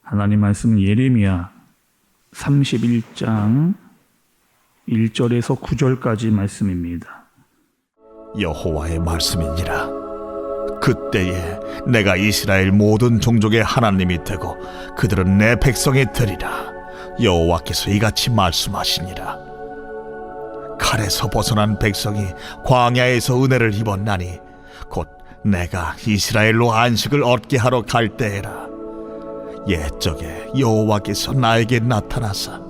하나님 말씀은 예레미야 31장 1절에서 9절까지 말씀입니다. 여호와의 말씀이니라. 그때에 내가 이스라엘 모든 종족의 하나님이 되고 그들은 내 백성이 되리라. 여호와께서 이같이 말씀하시니라. 칼에서 벗어난 백성이 광야에서 은혜를 입었나니 곧 내가 이스라엘로 안식을 얻게 하러 갈 때에라. 옛적에 여호와께서 나에게 나타나사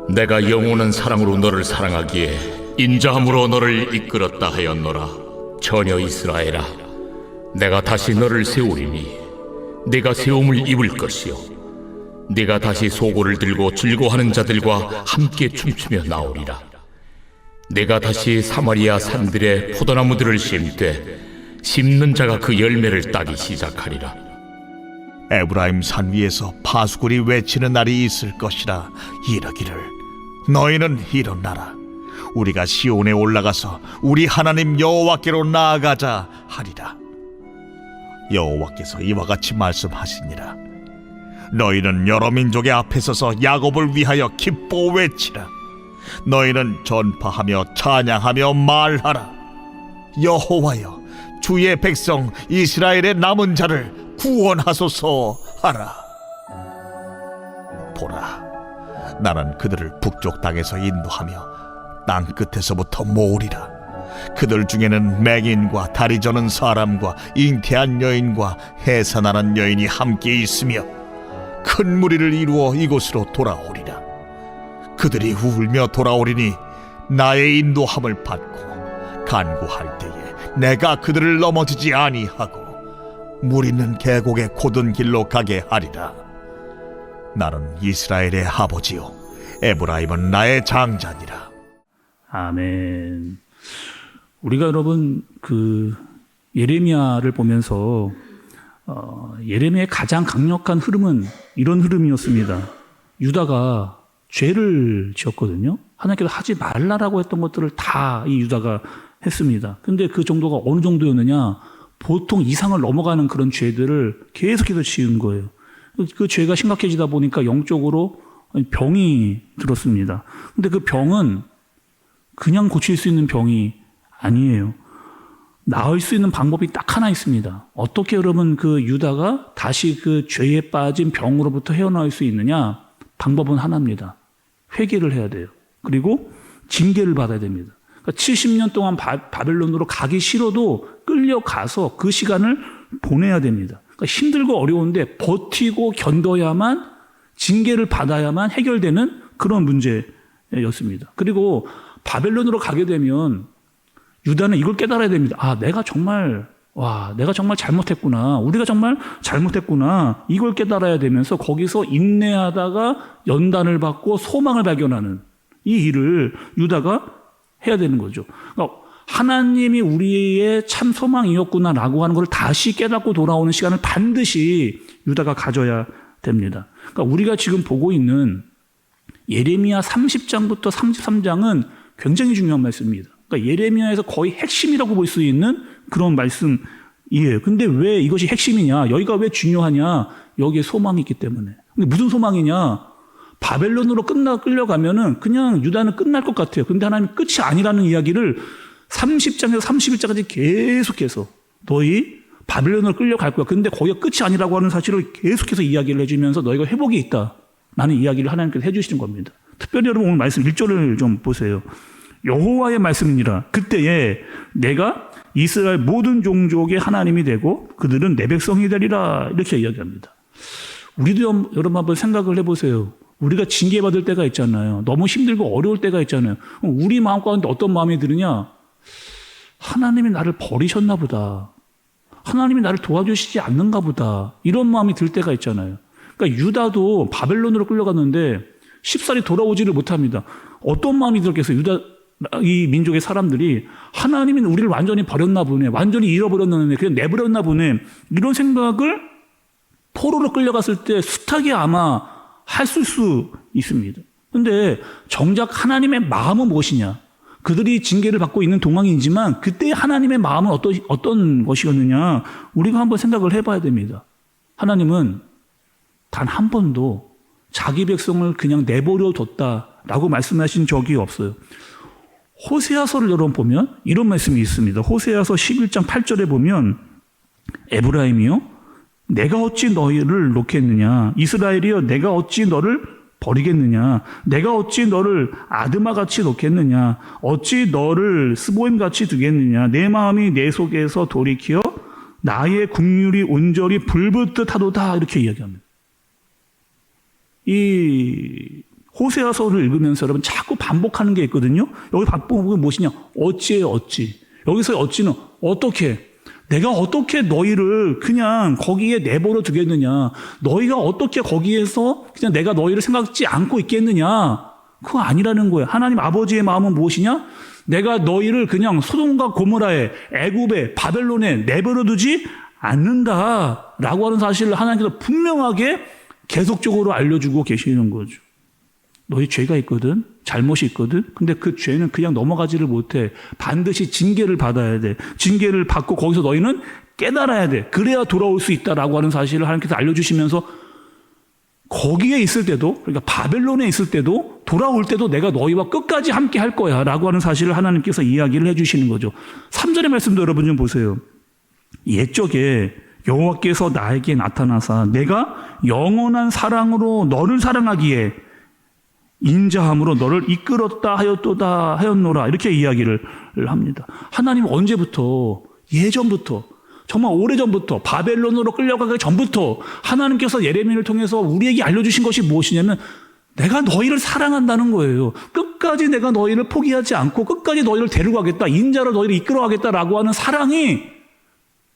내가 영원한 사랑으로 너를 사랑하기에 인자함으로 너를 이끌었다 하였노라. 처녀 이스라엘아, 내가 다시 너를 세우리니 네가 세움을 입을 것이요 네가 다시 소고를 들고 즐거워하는 자들과 함께 춤추며 나오리라. 내가 다시 사마리아 산들에 포도나무들을 심되 심는 자가 그 열매를 따기 시작하리라. 에브라임 산 위에서 파수꾼이 외치는 날이 있을 것이라. 이르기를 너희는 일어나라. 우리가 시온에 올라가서 우리 하나님 여호와께로 나아가자 하리라. 여호와께서 이와 같이 말씀하시니라. 너희는 여러 민족의 앞에 서서 야곱을 위하여 기뻐 외치라. 너희는 전파하며 찬양하며 말하라. 여호와여, 주의 백성 이스라엘의 남은 자를 구원하소서 하라. 보라, 나는 그들을 북쪽 땅에서 인도하며 땅 끝에서부터 모으리라. 그들 중에는 맹인과 다리 저는 사람과 잉태한 여인과 해산하는 여인이 함께 있으며 큰 무리를 이루어 이곳으로 돌아오리라. 그들이 울며 돌아오리니 나의 인도함을 받고 간구할 때에 내가 그들을 넘어지지 아니하고 물 있는 계곡의 곧은 길로 가게 하리라. 나는 이스라엘의 아버지요 에브라임은 나의 장자니라. 아멘. 우리가 여러분 예레미야를 보면서 예레미야의 가장 강력한 흐름은 이런 흐름이었습니다. 유다가 죄를 지었거든요. 하나님께서 하지 말라라고 했던 것들을 다 이 유다가 했습니다. 근데 그 정도가 어느 정도였느냐? 보통 이상을 넘어가는 그런 죄들을 계속해서 지은 거예요. 그 죄가 심각해지다 보니까 영적으로 병이 들었습니다. 근데 그 병은 그냥 고칠 수 있는 병이 아니에요. 나을 수 있는 방법이 딱 하나 있습니다. 어떻게 여러분 그 유다가 다시 그 죄에 빠진 병으로부터 헤어나올 수 있느냐? 방법은 하나입니다. 회개를 해야 돼요. 그리고 징계를 받아야 됩니다. 그러니까 70년 동안 바벨론으로 가기 싫어도 끌려가서 그 시간을 보내야 됩니다. 그러니까 힘들고 어려운데 버티고 견뎌야만 징계를 받아야만 해결되는 그런 문제였습니다. 그리고 바벨론으로 가게 되면 유다는 이걸 깨달아야 됩니다. 내가 정말 잘못했구나. 우리가 정말 잘못했구나. 이걸 깨달아야 되면서 거기서 인내하다가 연단을 받고 소망을 발견하는 이 일을 유다가 해야 되는 거죠. 그러니까 하나님이 우리의 참 소망이었구나라고 하는 걸 다시 깨닫고 돌아오는 시간을 반드시 유다가 가져야 됩니다. 그러니까 우리가 지금 보고 있는 예레미야 30장부터 33장은 굉장히 중요한 말씀입니다. 그러니까 예레미야에서 거의 핵심이라고 볼 수 있는 그런 말씀이에요. 근데 왜 이것이 핵심이냐? 여기가 왜 중요하냐? 여기에 소망이 있기 때문에. 근데 무슨 소망이냐? 바벨론으로 끌려가면은 그냥 유다는 끝날 것 같아요. 근데 하나님이 끝이 아니라는 이야기를 30장에서 31장까지 계속해서 너희 바벨론으로 끌려갈 거야. 근데 거기가 끝이 아니라고 하는 사실을 계속해서 이야기를 해주면서 너희가 회복이 있다. 라는 이야기를 하나님께서 해주시는 겁니다. 특별히 여러분 오늘 말씀 1절을 좀 보세요. 여호와의 말씀이니라. 그때에 내가 이스라엘 모든 종족의 하나님이 되고 그들은 내 백성이 되리라. 이렇게 이야기합니다. 우리도 여러분 한번 생각을 해보세요. 우리가 징계받을 때가 있잖아요. 너무 힘들고 어려울 때가 있잖아요. 우리 마음 가운데 어떤 마음이 드느냐? 하나님이 나를 버리셨나 보다. 하나님이 나를 도와주시지 않는가 보다. 이런 마음이 들 때가 있잖아요. 그러니까 유다도 바벨론으로 끌려갔는데 쉽사리 돌아오지를 못합니다. 어떤 마음이 들었겠어요? 유다 이 민족의 사람들이 하나님이 우리를 완전히 버렸나 보네. 완전히 잃어버렸나 보네. 그냥 내버렸나 보네. 이런 생각을 포로로 끌려갔을 때 숱하게 아마 했을 수 있습니다. 그런데 정작 하나님의 마음은 무엇이냐? 그들이 징계를 받고 있는 동황이지만 그때 하나님의 마음은 어떤 것이었느냐? 우리가 한번 생각을 해봐야 됩니다. 하나님은 단 한 번도 자기 백성을 그냥 내버려 뒀다라고 말씀하신 적이 없어요. 호세아서를 여러분 보면 이런 말씀이 있습니다. 호세아서 11장 8절에 보면 에브라임이요 내가 어찌 너희를 놓겠느냐, 이스라엘이여 내가 어찌 너를 버리겠느냐, 내가 어찌 너를 아드마같이 놓겠느냐, 어찌 너를 스보임같이 두겠느냐, 내 마음이 내 속에서 돌이켜 나의 국률이 온전히 불붙듯 하도다, 이렇게 이야기합니다. 이 호세아서를 읽으면서 여러분 자꾸 반복하는 게 있거든요. 여기 반복은 무엇이냐? 어찌예요, 어찌. 여기서 어찌는 어떻게? 내가 어떻게 너희를 그냥 거기에 내버려 두겠느냐? 너희가 어떻게 거기에서 그냥 내가 너희를 생각지 않고 있겠느냐? 그거 아니라는 거예요. 하나님 아버지의 마음은 무엇이냐? 내가 너희를 그냥 소돔과 고모라에, 애굽에, 바벨론에 내버려 두지 않는다라고 하는 사실을 하나님께서 분명하게 계속적으로 알려주고 계시는 거죠. 너희 죄가 있거든, 잘못이 있거든. 근데 그 죄는 그냥 넘어가지를 못해. 반드시 징계를 받아야 돼. 징계를 받고 거기서 너희는 깨달아야 돼. 그래야 돌아올 수 있다라고 하는 사실을 하나님께서 알려주시면서 거기에 있을 때도, 그러니까 바벨론에 있을 때도, 돌아올 때도 내가 너희와 끝까지 함께 할 거야 라고 하는 사실을 하나님께서 이야기를 해주시는 거죠. 3절의 말씀도 여러분 좀 보세요. 옛적에 여호와께서 나에게 나타나사 내가 영원한 사랑으로 너를 사랑하기에 인자함으로 너를 이끌었다 하였도다 하였노라, 이렇게 이야기를 합니다. 하나님 언제부터, 예전부터, 정말 오래전부터, 바벨론으로 끌려가기 전부터 하나님께서 예레미야를 통해서 우리에게 알려주신 것이 무엇이냐면 내가 너희를 사랑한다는 거예요. 끝까지 내가 너희를 포기하지 않고 끝까지 너희를 데려가겠다, 인자로 너희를 이끌어가겠다라고 하는 사랑이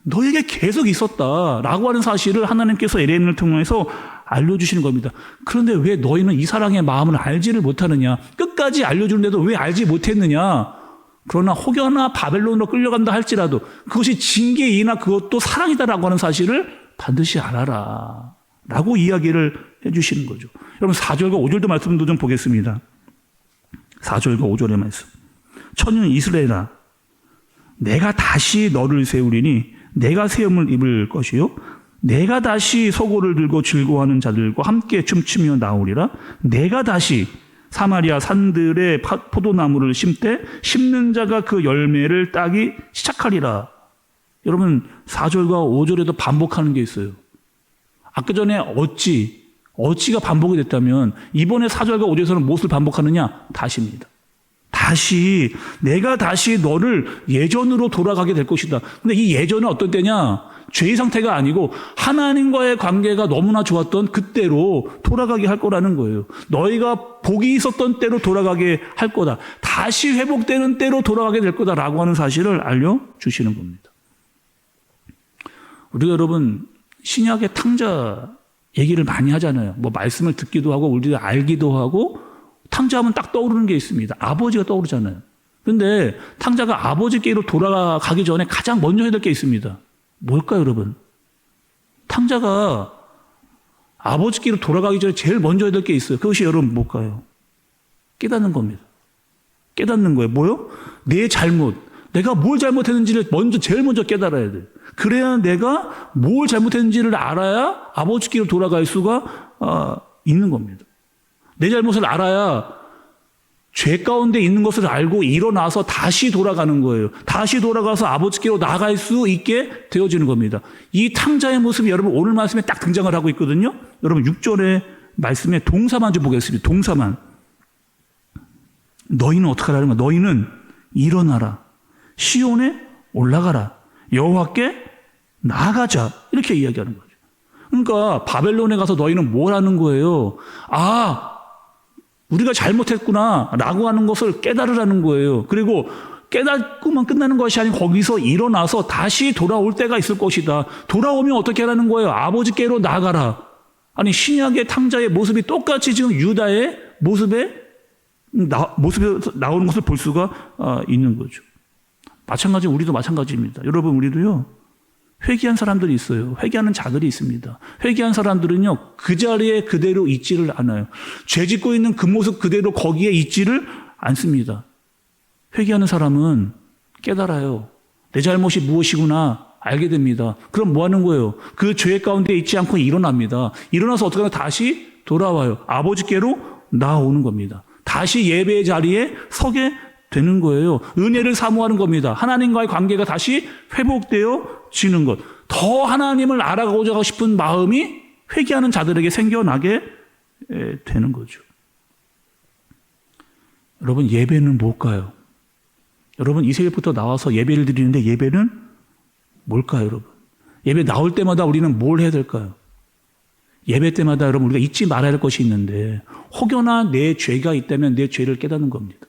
너에게 계속 있었다라고 하는 사실을 하나님께서 예레미야를 통해서 알려주시는 겁니다. 그런데 왜 너희는 이 사랑의 마음을 알지를 못하느냐? 끝까지 알려주는데도 왜 알지 못했느냐? 그러나 혹여나 바벨론으로 끌려간다 할지라도 그것이 징계이나 그것도 사랑이다라고 하는 사실을 반드시 알아라 라고 이야기를 해주시는 거죠. 여러분 4절과 5절도 말씀도 좀 보겠습니다. 4절과 5절의 말씀. 천년 이스라엘아 내가 다시 너를 세우리니 내가 세움을 입을 것이요 내가 다시 소고를 들고 즐거워하는 자들과 함께 춤추며 나오리라. 내가 다시 사마리아 산들의 포도나무를 심되 심는 자가 그 열매를 따기 시작하리라. 여러분 4절과 5절에도 반복하는 게 있어요. 아까 전에 어찌가 반복이 됐다면 이번에 4절과 5절에서는 무엇을 반복하느냐? 다시입니다. 다시 내가 다시 너를 예전으로 돌아가게 될 것이다. 근데 이 예전은 어떤 때냐? 죄의 상태가 아니고 하나님과의 관계가 너무나 좋았던 그때로 돌아가게 할 거라는 거예요. 너희가 복이 있었던 때로 돌아가게 할 거다. 다시 회복되는 때로 돌아가게 될 거다라고 하는 사실을 알려주시는 겁니다. 우리가 여러분 신약의 탕자 얘기를 많이 하잖아요. 뭐 말씀을 듣기도 하고 우리가 알기도 하고 탕자하면 딱 떠오르는 게 있습니다. 아버지가 떠오르잖아요. 그런데 탕자가 아버지께로 돌아가기 전에 가장 먼저 해야 될 게 있습니다. 뭘까요, 여러분? 탕자가 아버지께로 돌아가기 전에 제일 먼저 해야 될 게 있어요. 그것이 여러분 뭘까요? 깨닫는 겁니다. 깨닫는 거예요. 뭐요? 내 잘못, 내가 뭘 잘못했는지를 제일 먼저 깨달아야 돼요. 그래야 내가 뭘 잘못했는지를 알아야 아버지께로 돌아갈 수가 있는 겁니다. 내 잘못을 알아야 죄 가운데 있는 것을 알고 일어나서 다시 돌아가는 거예요. 다시 돌아가서 아버지께로 나아갈 수 있게 되어지는 겁니다. 이 탕자의 모습이 여러분 오늘 말씀에 딱 등장을 하고 있거든요. 여러분 6절의 말씀에 동사만 좀 보겠습니다. 동사만. 너희는 어떻게 하라는 거야? 너희는 일어나라. 시온에 올라가라. 여호와께 나아가자. 이렇게 이야기하는 거죠. 그러니까 바벨론에 가서 너희는 뭘 하는 거예요? 우리가 잘못했구나 라고 하는 것을 깨달으라는 거예요. 그리고 깨닫고만 끝나는 것이 아니고 거기서 일어나서 다시 돌아올 때가 있을 것이다. 돌아오면 어떻게 하라는 거예요? 아버지께로 나아가라. 아니 신약의 탕자의 모습이 똑같이 지금 유다의 모습에 나오는 것을 볼 수가 있는 거죠. 마찬가지로 우리도 마찬가지입니다. 여러분 우리도요. 회개한 사람들이 있어요. 회개하는 자들이 있습니다. 회개한 사람들은요, 그 자리에 그대로 있지를 않아요. 죄 짓고 있는 그 모습 그대로 거기에 있지를 않습니다. 회개하는 사람은 깨달아요. 내 잘못이 무엇이구나 알게 됩니다. 그럼 뭐 하는 거예요? 그 죄 가운데 있지 않고 일어납니다. 일어나서 어떻게 하나 다시 돌아와요. 아버지께로 나오는 겁니다. 다시 예배의 자리에 서게 되는 거예요. 은혜를 사모하는 겁니다. 하나님과의 관계가 다시 회복되어지는 것. 더 하나님을 알아가고자 싶은 마음이 회개하는 자들에게 생겨나게 되는 거죠. 여러분, 예배는 뭘까요? 여러분, 이 새벽부터 나와서 예배를 드리는데 예배는 뭘까요, 여러분? 예배 나올 때마다 우리는 뭘 해야 될까요? 예배 때마다 여러분 우리가 잊지 말아야 할 것이 있는데 혹여나 내 죄가 있다면 내 죄를 깨닫는 겁니다.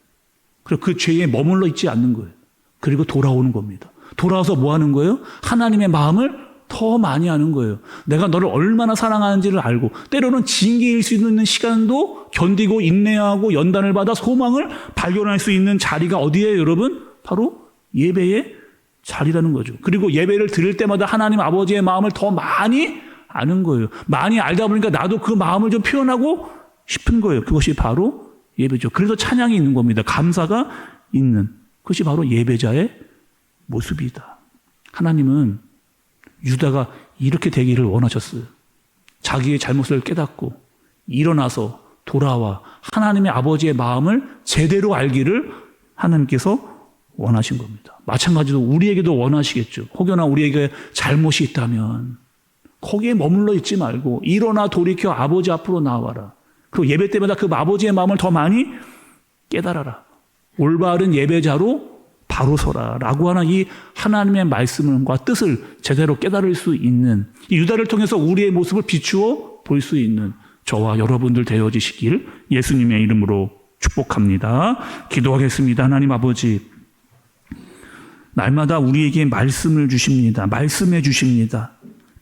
그리고 그 죄에 머물러 있지 않는 거예요. 그리고 돌아오는 겁니다. 돌아와서 뭐 하는 거예요? 하나님의 마음을 더 많이 아는 거예요. 내가 너를 얼마나 사랑하는지를 알고 때로는 징계일 수 있는 시간도 견디고 인내하고 연단을 받아 소망을 발견할 수 있는 자리가 어디예요, 여러분? 바로 예배의 자리라는 거죠. 그리고 예배를 드릴 때마다 하나님 아버지의 마음을 더 많이 아는 거예요. 많이 알다 보니까 나도 그 마음을 좀 표현하고 싶은 거예요. 그것이 바로 예배죠. 그래서 찬양이 있는 겁니다. 감사가 있는. 그것이 바로 예배자의 모습이다. 하나님은 유다가 이렇게 되기를 원하셨어요. 자기의 잘못을 깨닫고 일어나서 돌아와 하나님의 아버지의 마음을 제대로 알기를 하나님께서 원하신 겁니다. 마찬가지로 우리에게도 원하시겠죠. 혹여나 우리에게 잘못이 있다면 거기에 머물러 있지 말고 일어나 돌이켜 아버지 앞으로 나와라. 그리고 예배 때마다 그 아버지의 마음을 더 많이 깨달아라. 올바른 예배자로 바로 서라 라고 하는 이 하나님의 말씀과 뜻을 제대로 깨달을 수 있는 이 유다를 통해서 우리의 모습을 비추어 볼 수 있는 저와 여러분들 되어지시길 예수님의 이름으로 축복합니다. 기도하겠습니다. 하나님 아버지, 날마다 우리에게 말씀을 주십니다. 말씀해 주십니다.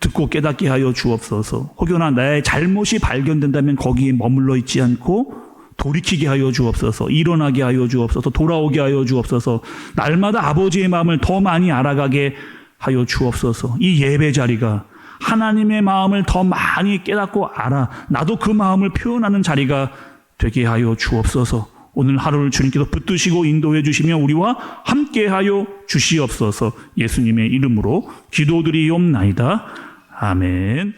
듣고 깨닫게 하여 주옵소서. 혹여나 나의 잘못이 발견된다면 거기에 머물러 있지 않고 돌이키게 하여 주옵소서. 일어나게 하여 주옵소서. 돌아오게 하여 주옵소서. 날마다 아버지의 마음을 더 많이 알아가게 하여 주옵소서. 이 예배 자리가 하나님의 마음을 더 많이 깨닫고 알아 나도 그 마음을 표현하는 자리가 되게 하여 주옵소서. 오늘 하루를 주님께서 붙드시고 인도해 주시며 우리와 함께 하여 주시옵소서. 예수님의 이름으로 기도드리옵나이다. 아멘.